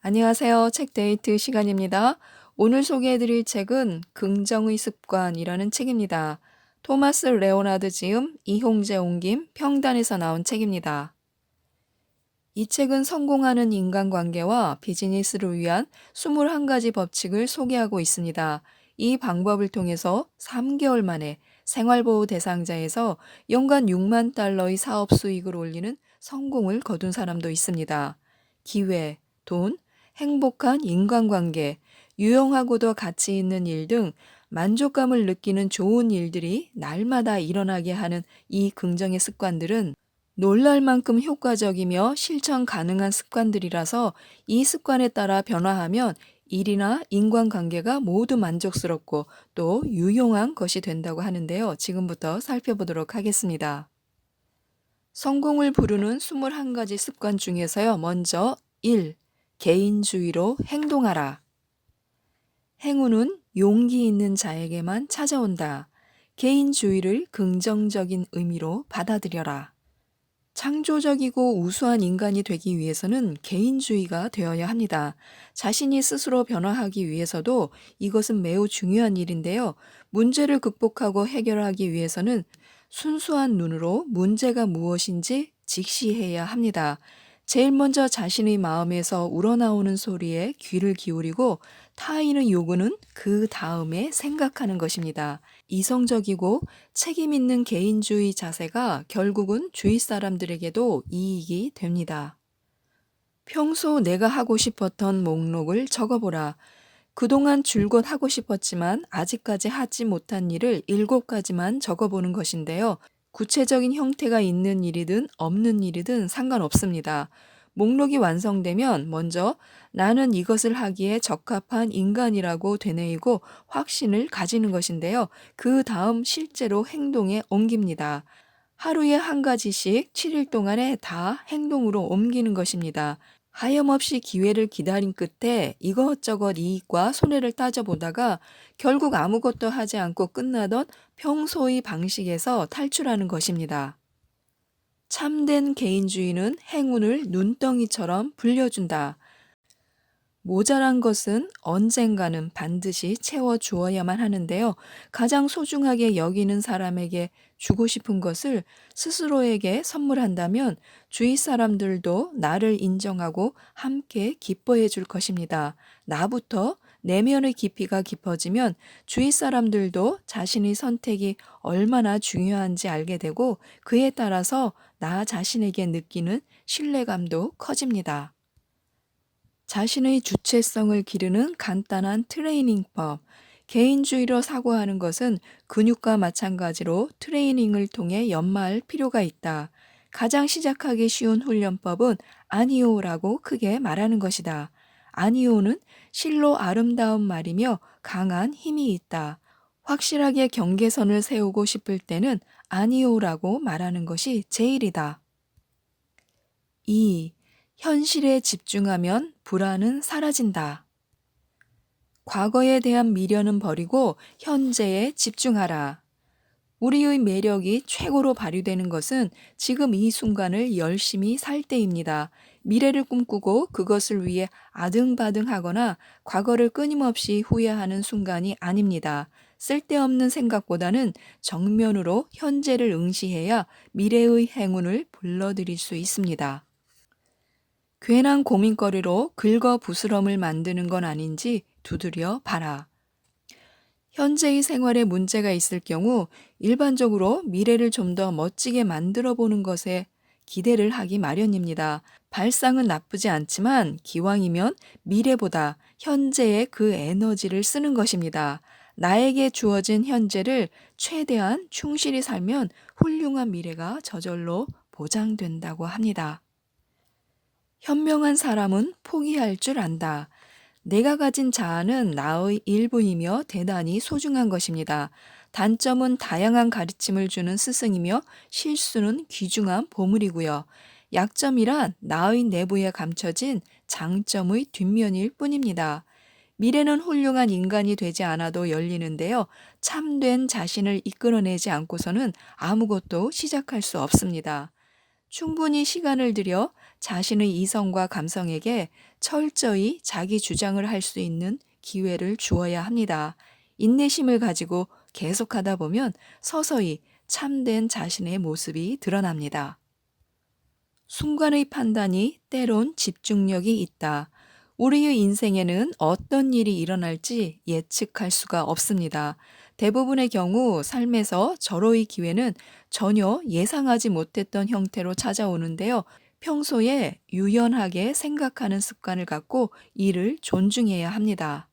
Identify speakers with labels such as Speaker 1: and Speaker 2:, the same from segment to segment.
Speaker 1: 안녕하세요. 책 데이트 시간입니다. 오늘 소개해드릴 책은 긍정의 습관이라는 책입니다. 토마스 레오나드 지음, 이홍재 옮김, 평단에서 나온 책입니다. 이 책은 성공하는 인간관계와 비즈니스를 위한 21가지 법칙을 소개하고 있습니다. 이 방법을 통해서 3개월 만에 생활보호 대상자에서 연간 6만 달러의 사업 수익을 올리는 성공을 거둔 사람도 있습니다. 기회, 돈, 행복한 인간관계, 유용하고도 가치 있는 일 등 만족감을 느끼는 좋은 일들이 날마다 일어나게 하는 이 긍정의 습관들은 놀랄 만큼 효과적이며 실천 가능한 습관들이라서 이 습관에 따라 변화하면 일이나 인간관계가 모두 만족스럽고 또 유용한 것이 된다고 하는데요. 지금부터 살펴보도록 하겠습니다. 성공을 부르는 21가지 습관 중에서요. 먼저 1. 개인주의로 행동하라. 행운은 용기 있는 자에게만 찾아온다. 개인주의를 긍정적인 의미로 받아들여라. 창조적이고 우수한 인간이 되기 위해서는 개인주의가 되어야 합니다. 자신이 스스로 변화하기 위해서도 이것은 매우 중요한 일인데요. 문제를 극복하고 해결하기 위해서는 순수한 눈으로 문제가 무엇인지 직시해야 합니다. 제일 먼저 자신의 마음에서 우러나오는 소리에 귀를 기울이고 타인의 요구는 그 다음에 생각하는 것입니다. 이성적이고 책임 있는 개인주의 자세가 결국은 주위 사람들에게도 이익이 됩니다. 평소 내가 하고 싶었던 목록을 적어보라. 그동안 줄곧 하고 싶었지만 아직까지 하지 못한 일을 7가지만 적어보는 것인데요. 구체적인 형태가 있는 일이든 없는 일이든 상관없습니다. 목록이 완성되면 먼저 나는 이것을 하기에 적합한 인간이라고 되뇌이고 확신을 가지는 것인데요. 그 다음 실제로 행동에 옮깁니다. 하루에 한 가지씩 7일 동안에 다 행동으로 옮기는 것입니다. 하염없이 기회를 기다린 끝에 이것저것 이익과 손해를 따져보다가 결국 아무것도 하지 않고 끝나던 평소의 방식에서 탈출하는 것입니다. 참된 개인주의는 행운을 눈덩이처럼 불려준다. 모자란 것은 언젠가는 반드시 채워주어야만 하는데요. 가장 소중하게 여기는 사람에게 주고 싶은 것을 스스로에게 선물한다면 주위 사람들도 나를 인정하고 함께 기뻐해 줄 것입니다. 나부터 내면의 깊이가 깊어지면 주위 사람들도 자신의 선택이 얼마나 중요한지 알게 되고 그에 따라서 나 자신에게 느끼는 신뢰감도 커집니다. 자신의 주체성을 기르는 간단한 트레이닝법. 개인주의로 사고하는 것은 근육과 마찬가지로 트레이닝을 통해 연마할 필요가 있다. 가장 시작하기 쉬운 훈련법은 아니오라고 크게 말하는 것이다. 아니오는 실로 아름다운 말이며 강한 힘이 있다. 확실하게 경계선을 세우고 싶을 때는 아니오라고 말하는 것이 제일이다. 2. 현실에 집중하면 불안은 사라진다. 과거에 대한 미련은 버리고 현재에 집중하라. 우리의 매력이 최고로 발휘되는 것은 지금 이 순간을 열심히 살 때입니다. 미래를 꿈꾸고 그것을 위해 아등바등하거나 과거를 끊임없이 후회하는 순간이 아닙니다. 쓸데없는 생각보다는 정면으로 현재를 응시해야 미래의 행운을 불러들일 수 있습니다. 괜한 고민거리로 긁어 부스럼을 만드는 건 아닌지 두드려 봐라. 현재의 생활에 문제가 있을 경우 일반적으로 미래를 좀 더 멋지게 만들어 보는 것에 기대를 하기 마련입니다. 발상은 나쁘지 않지만 기왕이면 미래보다 현재에 그 에너지를 쓰는 것입니다. 나에게 주어진 현재를 최대한 충실히 살면 훌륭한 미래가 저절로 보장된다고 합니다. 현명한 사람은 포기할 줄 안다. 내가 가진 자아는 나의 일부이며 대단히 소중한 것입니다. 단점은 다양한 가르침을 주는 스승이며 실수는 귀중한 보물이고요. 약점이란 나의 내부에 감춰진 장점의 뒷면일 뿐입니다. 미래는 훌륭한 인간이 되지 않아도 열리는데요. 참된 자신을 이끌어내지 않고서는 아무것도 시작할 수 없습니다. 충분히 시간을 들여 자신의 이성과 감성에게 철저히 자기 주장을 할 수 있는 기회를 주어야 합니다. 인내심을 가지고 계속하다 보면 서서히 참된 자신의 모습이 드러납니다. 순간의 판단이 때론 집중력이 있다. 우리의 인생에는 어떤 일이 일어날지 예측할 수가 없습니다. 대부분의 경우 삶에서 절호의 기회는 전혀 예상하지 못했던 형태로 찾아오는데요. 평소에 유연하게 생각하는 습관을 갖고 이를 존중해야 합니다.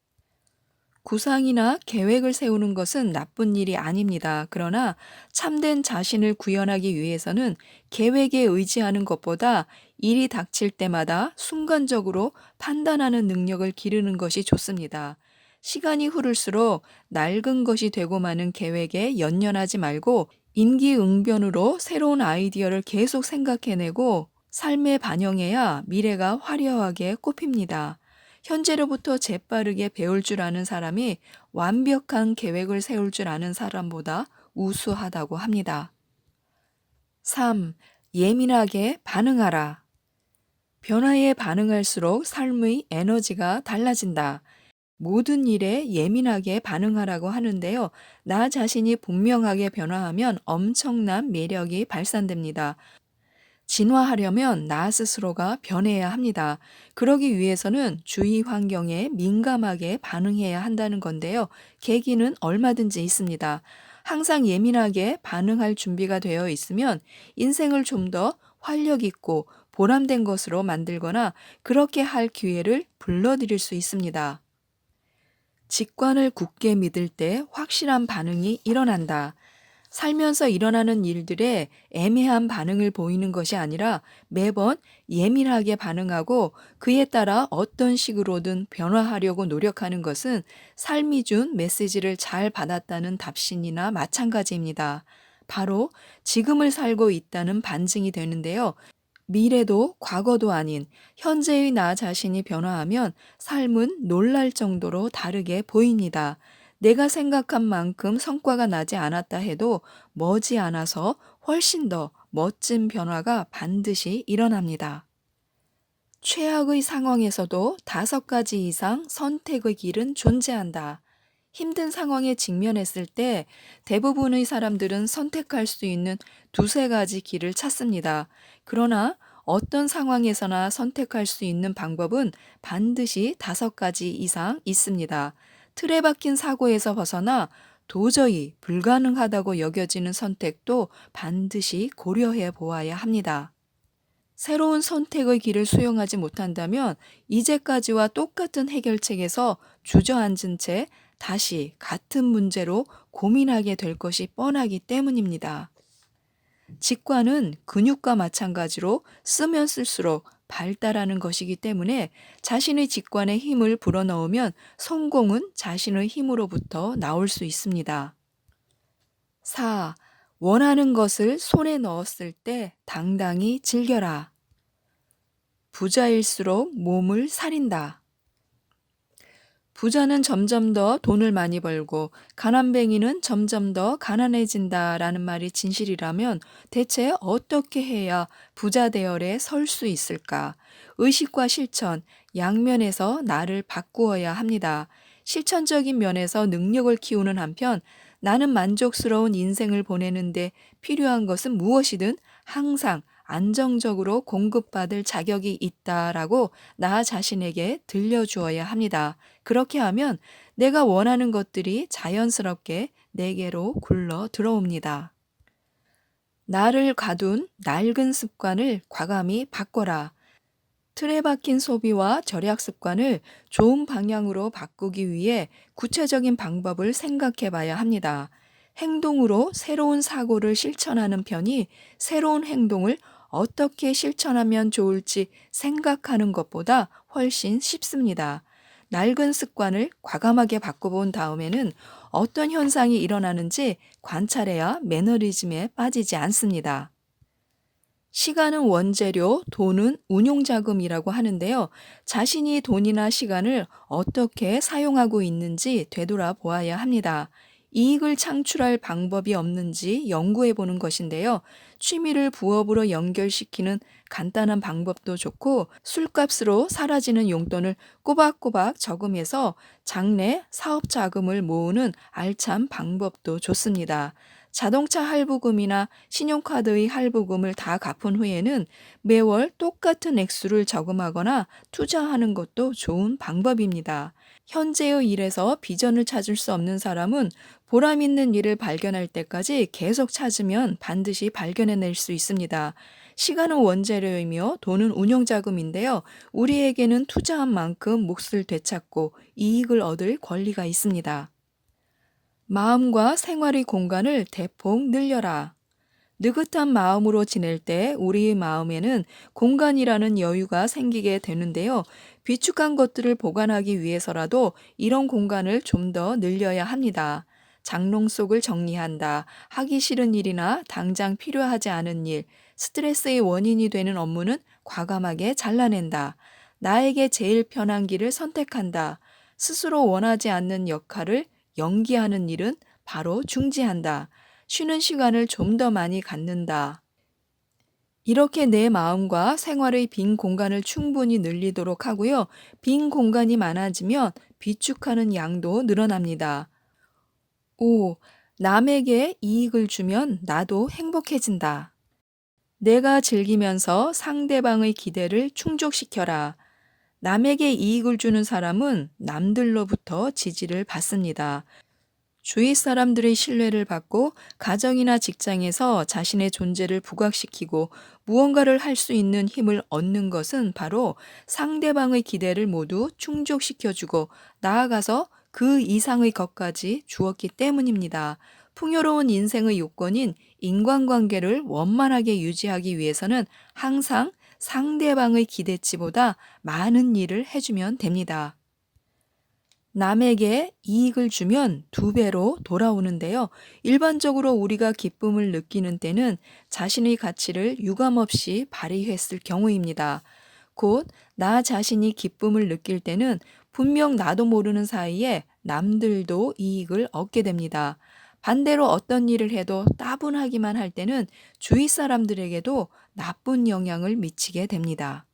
Speaker 1: 구상이나 계획을 세우는 것은 나쁜 일이 아닙니다. 그러나 참된 자신을 구현하기 위해서는 계획에 의지하는 것보다 일이 닥칠 때마다 순간적으로 판단하는 능력을 기르는 것이 좋습니다. 시간이 흐를수록 낡은 것이 되고 마는 계획에 연연하지 말고 임기응변으로 새로운 아이디어를 계속 생각해내고 삶에 반영해야 미래가 화려하게 꽃핍니다. 현재로부터 재빠르게 배울 줄 아는 사람이 완벽한 계획을 세울 줄 아는 사람보다 우수하다고 합니다. 3. 예민하게 반응하라. 변화에 반응할수록 삶의 에너지가 달라진다. 모든 일에 예민하게 반응하라고 하는데요. 나 자신이 분명하게 변화하면 엄청난 매력이 발산됩니다. 진화하려면 나 스스로가 변해야 합니다. 그러기 위해서는 주위 환경에 민감하게 반응해야 한다는 건데요. 계기는 얼마든지 있습니다. 항상 예민하게 반응할 준비가 되어 있으면 인생을 좀 더 활력 있고 보람된 것으로 만들거나 그렇게 할 기회를 불러들일 수 있습니다. 직관을 굳게 믿을 때 확실한 반응이 일어난다. 살면서 일어나는 일들에 애매한 반응을 보이는 것이 아니라 매번 예민하게 반응하고 그에 따라 어떤 식으로든 변화하려고 노력하는 것은 삶이 준 메시지를 잘 받았다는 답신이나 마찬가지입니다. 바로 지금을 살고 있다는 반증이 되는데요. 미래도 과거도 아닌 현재의 나 자신이 변화하면 삶은 놀랄 정도로 다르게 보입니다. 내가 생각한 만큼 성과가 나지 않았다 해도 머지않아서 훨씬 더 멋진 변화가 반드시 일어납니다. 최악의 상황에서도 5가지 이상 선택의 길은 존재한다. 힘든 상황에 직면했을 때 대부분의 사람들은 선택할 수 있는 2-3가지 길을 찾습니다. 그러나 어떤 상황에서나 선택할 수 있는 방법은 반드시 5가지 이상 있습니다. 틀에 박힌 사고에서 벗어나 도저히 불가능하다고 여겨지는 선택도 반드시 고려해 보아야 합니다. 새로운 선택의 길을 수용하지 못한다면 이제까지와 똑같은 해결책에서 주저앉은 채 다시 같은 문제로 고민하게 될 것이 뻔하기 때문입니다. 직관은 근육과 마찬가지로 쓰면 쓸수록 발달하는 것이기 때문에 자신의 직관에 힘을 불어넣으면 성공은 자신의 힘으로부터 나올 수 있습니다. 4. 원하는 것을 손에 넣었을 때 당당히 즐겨라. 부자일수록 몸을 사린다. 부자는 점점 더 돈을 많이 벌고 가난뱅이는 점점 더 가난해진다라는 말이 진실이라면 대체 어떻게 해야 부자 대열에 설 수 있을까? 의식과 실천, 양면에서 나를 바꾸어야 합니다. 실천적인 면에서 능력을 키우는 한편 나는 만족스러운 인생을 보내는데 필요한 것은 무엇이든 항상 안정적으로 공급받을 자격이 있다라고 나 자신에게 들려주어야 합니다. 그렇게 하면 내가 원하는 것들이 자연스럽게 내게로 굴러 들어옵니다. 나를 가둔 낡은 습관을 과감히 바꿔라. 틀에 박힌 소비와 절약 습관을 좋은 방향으로 바꾸기 위해 구체적인 방법을 생각해 봐야 합니다. 행동으로 새로운 사고를 실천하는 편이 새로운 행동을 어떻게 실천하면 좋을지 생각하는 것보다 훨씬 쉽습니다. 낡은 습관을 과감하게 바꿔본 다음에는 어떤 현상이 일어나는지 관찰해야 매너리즘에 빠지지 않습니다. 시간은 원재료, 돈은 운용자금이라고 하는데요. 자신이 돈이나 시간을 어떻게 사용하고 있는지 되돌아보아야 합니다. 이익을 창출할 방법이 없는지 연구해 보는 것인데요. 취미를 부업으로 연결시키는 간단한 방법도 좋고, 술값으로 사라지는 용돈을 꼬박꼬박 저금해서 장래 사업 자금을 모으는 알찬 방법도 좋습니다. 자동차 할부금이나 신용카드의 할부금을 다 갚은 후에는 매월 똑같은 액수를 저금하거나 투자하는 것도 좋은 방법입니다. 현재의 일에서 비전을 찾을 수 없는 사람은 보람 있는 일을 발견할 때까지 계속 찾으면 반드시 발견해낼 수 있습니다. 시간은 원재료이며 돈은 운용자금인데요. 우리에게는 투자한 만큼 몫을 되찾고 이익을 얻을 권리가 있습니다. 마음과 생활의 공간을 대폭 늘려라. 느긋한 마음으로 지낼 때 우리의 마음에는 공간이라는 여유가 생기게 되는데요. 비축한 것들을 보관하기 위해서라도 이런 공간을 좀 더 늘려야 합니다. 장롱 속을 정리한다. 하기 싫은 일이나 당장 필요하지 않은 일, 스트레스의 원인이 되는 업무는 과감하게 잘라낸다. 나에게 제일 편한 길을 선택한다. 스스로 원하지 않는 역할을 연기하는 일은 바로 중지한다. 쉬는 시간을 좀 더 많이 갖는다. 이렇게 내 마음과 생활의 빈 공간을 충분히 늘리도록 하고요. 빈 공간이 많아지면 비축하는 양도 늘어납니다. 5. 남에게 이익을 주면 나도 행복해진다. 내가 즐기면서 상대방의 기대를 충족시켜라. 남에게 이익을 주는 사람은 남들로부터 지지를 받습니다. 주위 사람들의 신뢰를 받고 가정이나 직장에서 자신의 존재를 부각시키고 무언가를 할 수 있는 힘을 얻는 것은 바로 상대방의 기대를 모두 충족시켜주고 나아가서 그 이상의 것까지 주었기 때문입니다. 풍요로운 인생의 요건인 인간관계를 원만하게 유지하기 위해서는 항상 상대방의 기대치보다 많은 일을 해주면 됩니다. 남에게 이익을 주면 2배로 돌아오는데요. 일반적으로 우리가 기쁨을 느끼는 때는 자신의 가치를 유감없이 발휘했을 경우입니다. 곧 나 자신이 기쁨을 느낄 때는 분명 나도 모르는 사이에 남들도 이익을 얻게 됩니다. 반대로 어떤 일을 해도 따분하기만 할 때는 주위 사람들에게도 나쁜 영향을 미치게 됩니다.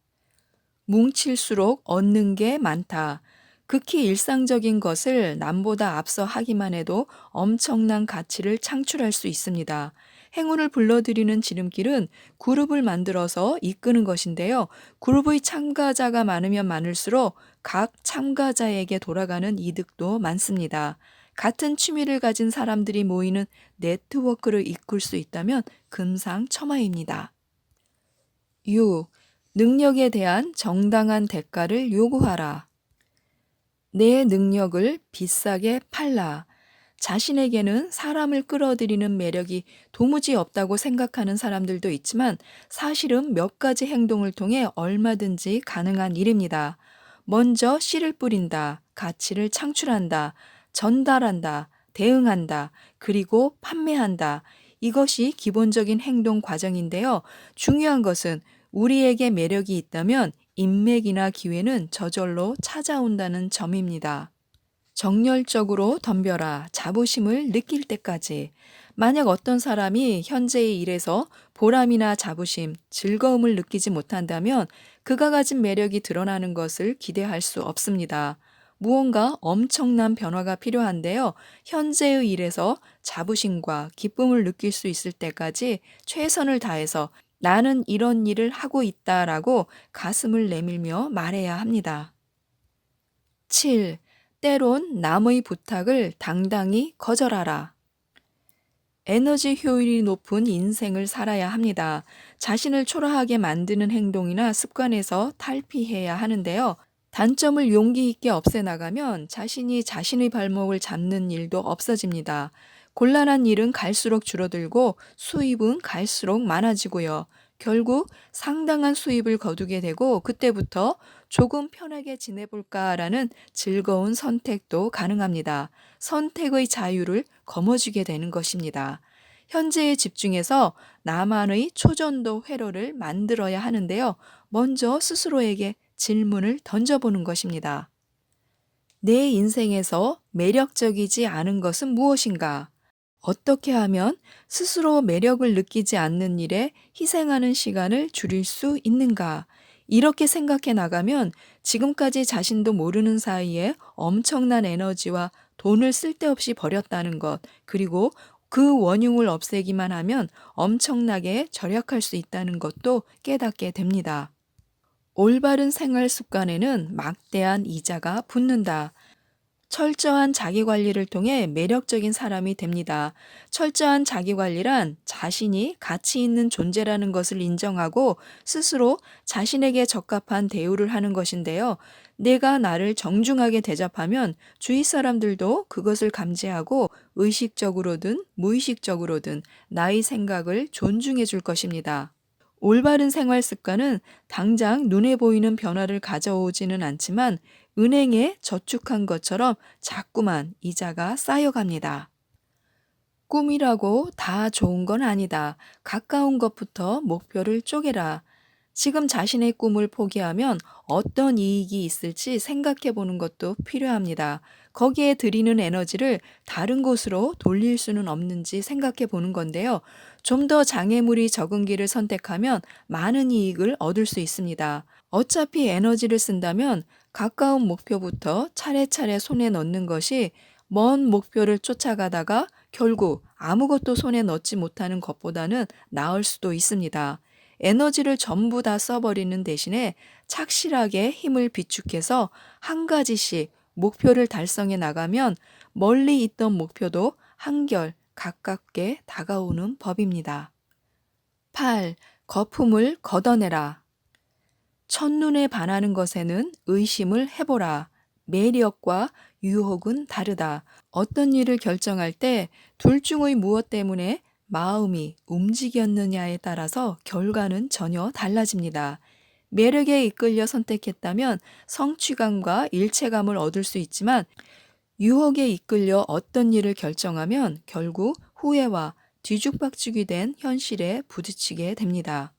Speaker 1: 뭉칠수록 얻는 게 많다. 극히 일상적인 것을 남보다 앞서 하기만 해도 엄청난 가치를 창출할 수 있습니다. 행운을 불러들이는 지름길은 그룹을 만들어서 이끄는 것인데요. 그룹의 참가자가 많으면 많을수록 각 참가자에게 돌아가는 이득도 많습니다. 같은 취미를 가진 사람들이 모이는 네트워크를 이끌 수 있다면 금상첨화입니다. 6. 능력에 대한 정당한 대가를 요구하라. 내 능력을 비싸게 팔라. 자신에게는 사람을 끌어들이는 매력이 도무지 없다고 생각하는 사람들도 있지만 사실은 몇 가지 행동을 통해 얼마든지 가능한 일입니다. 먼저 씨를 뿌린다, 가치를 창출한다, 전달한다, 대응한다, 그리고 판매한다. 이것이 기본적인 행동 과정인데요. 중요한 것은 우리에게 매력이 있다면 인맥이나 기회는 저절로 찾아온다는 점입니다. 정열적으로 덤벼라. 자부심을 느낄 때까지. 만약 어떤 사람이 현재의 일에서 보람이나 자부심, 즐거움을 느끼지 못한다면 그가 가진 매력이 드러나는 것을 기대할 수 없습니다. 무언가 엄청난 변화가 필요한데요. 현재의 일에서 자부심과 기쁨을 느낄 수 있을 때까지 최선을 다해서 나는 이런 일을 하고 있다라고 가슴을 내밀며 말해야 합니다. 7. 때론 남의 부탁을 당당히 거절하라. 에너지 효율이 높은 인생을 살아야 합니다. 자신을 초라하게 만드는 행동이나 습관에서 탈피해야 하는데요. 단점을 용기 있게 없애나가면 자신이 자신의 발목을 잡는 일도 없어집니다. 곤란한 일은 갈수록 줄어들고 수입은 갈수록 많아지고요. 결국 상당한 수입을 거두게 되고 그때부터 조금 편하게 지내볼까라는 즐거운 선택도 가능합니다. 선택의 자유를 거머쥐게 되는 것입니다. 현재에 집중해서 나만의 초전도 회로를 만들어야 하는데요. 먼저 스스로에게 질문을 던져보는 것입니다. 내 인생에서 매력적이지 않은 것은 무엇인가? 어떻게 하면 스스로 매력을 느끼지 않는 일에 희생하는 시간을 줄일 수 있는가? 이렇게 생각해 나가면 지금까지 자신도 모르는 사이에 엄청난 에너지와 돈을 쓸데없이 버렸다는 것, 그리고 그 원흉을 없애기만 하면 엄청나게 절약할 수 있다는 것도 깨닫게 됩니다. 올바른 생활 습관에는 막대한 이자가 붙는다. 철저한 자기 관리를 통해 매력적인 사람이 됩니다. 철저한 자기 관리란 자신이 가치 있는 존재라는 것을 인정하고 스스로 자신에게 적합한 대우를 하는 것인데요. 내가 나를 정중하게 대접하면 주위 사람들도 그것을 감지하고 의식적으로든 무의식적으로든 나의 생각을 존중해 줄 것입니다. 올바른 생활 습관은 당장 눈에 보이는 변화를 가져오지는 않지만 은행에 저축한 것처럼 자꾸만 이자가 쌓여갑니다. 꿈이라고 다 좋은 건 아니다. 가까운 것부터 목표를 쪼개라. 지금 자신의 꿈을 포기하면 어떤 이익이 있을지 생각해 보는 것도 필요합니다. 거기에 들이는 에너지를 다른 곳으로 돌릴 수는 없는지 생각해 보는 건데요. 좀 더 장애물이 적은 길을 선택하면 많은 이익을 얻을 수 있습니다. 어차피 에너지를 쓴다면 가까운 목표부터 차례차례 손에 넣는 것이 먼 목표를 쫓아가다가 결국 아무것도 손에 넣지 못하는 것보다는 나을 수도 있습니다. 에너지를 전부 다 써버리는 대신에 착실하게 힘을 비축해서 한 가지씩 목표를 달성해 나가면 멀리 있던 목표도 한결 가깝게 다가오는 법입니다. 8. 거품을 걷어내라. 첫눈에 반하는 것에는 의심을 해보라. 매력과 유혹은 다르다. 어떤 일을 결정할 때 둘 중의 무엇 때문에 마음이 움직였느냐에 따라서 결과는 전혀 달라집니다. 매력에 이끌려 선택했다면 성취감과 일체감을 얻을 수 있지만 유혹에 이끌려 어떤 일을 결정하면 결국 후회와 뒤죽박죽이 된 현실에 부딪히게 됩니다.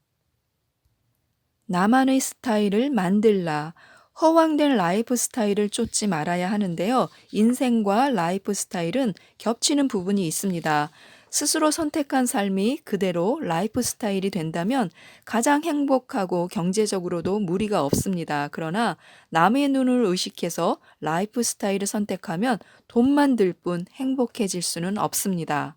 Speaker 1: 나만의 스타일을 만들라. 허황된 라이프 스타일을 쫓지 말아야 하는데요. 인생과 라이프 스타일은 겹치는 부분이 있습니다. 스스로 선택한 삶이 그대로 라이프 스타일이 된다면 가장 행복하고 경제적으로도 무리가 없습니다. 그러나 남의 눈을 의식해서 라이프 스타일을 선택하면 돈만 들 뿐 행복해질 수는 없습니다.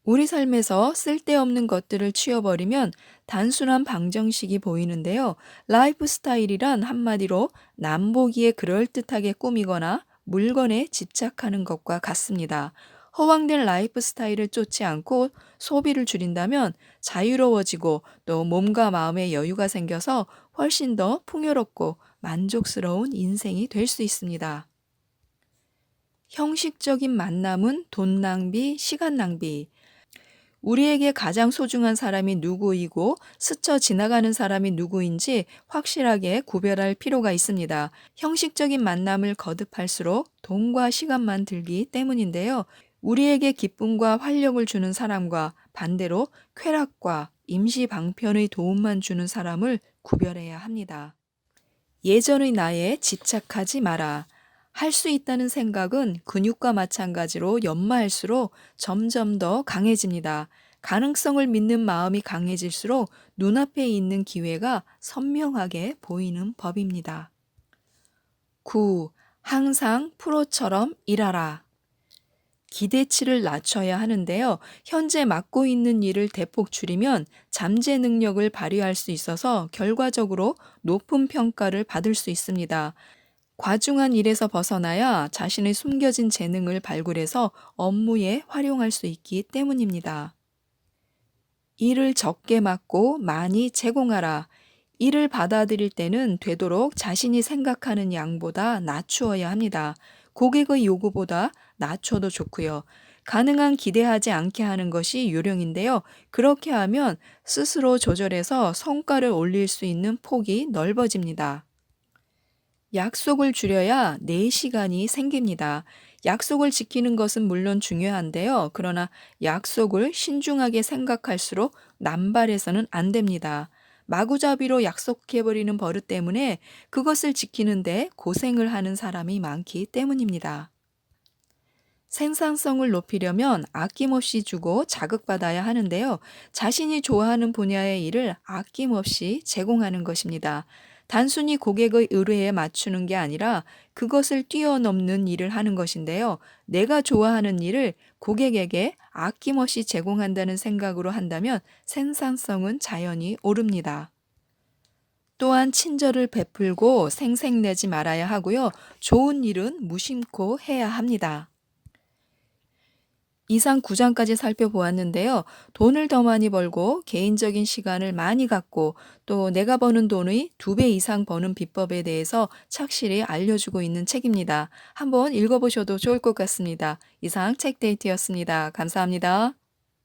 Speaker 1: 우리 삶에서 쓸데없는 것들을 치워버리면 단순한 방정식이 보이는데요. 라이프 스타일이란 한마디로 남보기에 그럴듯하게 꾸미거나 물건에 집착하는 것과 같습니다. 허황된 라이프 스타일을 쫓지 않고 소비를 줄인다면 자유로워지고 또 몸과 마음의 여유가 생겨서 훨씬 더 풍요롭고 만족스러운 인생이 될 수 있습니다. 형식적인 만남은 돈 낭비, 시간 낭비. 우리에게 가장 소중한 사람이 누구이고 스쳐 지나가는 사람이 누구인지 확실하게 구별할 필요가 있습니다. 형식적인 만남을 거듭할수록 돈과 시간만 들기 때문인데요. 우리에게 기쁨과 활력을 주는 사람과 반대로 쾌락과 임시 방편의 도움만 주는 사람을 구별해야 합니다. 예전의 나에 집착하지 마라. 할 수 있다는 생각은 근육과 마찬가지로 연마할수록 점점 더 강해집니다. 가능성을 믿는 마음이 강해질수록 눈앞에 있는 기회가 선명하게 보이는 법입니다. 9. 항상 프로처럼 일하라. 기대치를 낮춰야 하는데요. 현재 맡고 있는 일을 대폭 줄이면 잠재 능력을 발휘할 수 있어서 결과적으로 높은 평가를 받을 수 있습니다. 과중한 일에서 벗어나야 자신의 숨겨진 재능을 발굴해서 업무에 활용할 수 있기 때문입니다. 일을 적게 맡고 많이 제공하라. 일을 받아들일 때는 되도록 자신이 생각하는 양보다 낮추어야 합니다. 고객의 요구보다 낮춰도 좋고요. 가능한 기대하지 않게 하는 것이 요령인데요. 그렇게 하면 스스로 조절해서 성과를 올릴 수 있는 폭이 넓어집니다. 약속을 줄여야 내 시간이 생깁니다. 약속을 지키는 것은 물론 중요한데요. 그러나 약속을 신중하게 생각할수록 남발해서는 안 됩니다. 마구잡이로 약속해버리는 버릇 때문에 그것을 지키는데 고생을 하는 사람이 많기 때문입니다. 생산성을 높이려면 아낌없이 주고 자극받아야 하는데요. 자신이 좋아하는 분야의 일을 아낌없이 제공하는 것입니다. 단순히 고객의 의뢰에 맞추는 게 아니라 그것을 뛰어넘는 일을 하는 것인데요. 내가 좋아하는 일을 고객에게 아낌없이 제공한다는 생각으로 한다면 생산성은 자연히 오릅니다. 또한 친절을 베풀고 생색내지 말아야 하고요. 좋은 일은 무심코 해야 합니다. 이상 9장까지 살펴보았는데요. 돈을 더 많이 벌고 개인적인 시간을 많이 갖고 또 내가 버는 돈의 2배 이상 버는 비법에 대해서 착실히 알려주고 있는 책입니다. 한번 읽어보셔도 좋을 것 같습니다. 이상 책데이트였습니다. 감사합니다.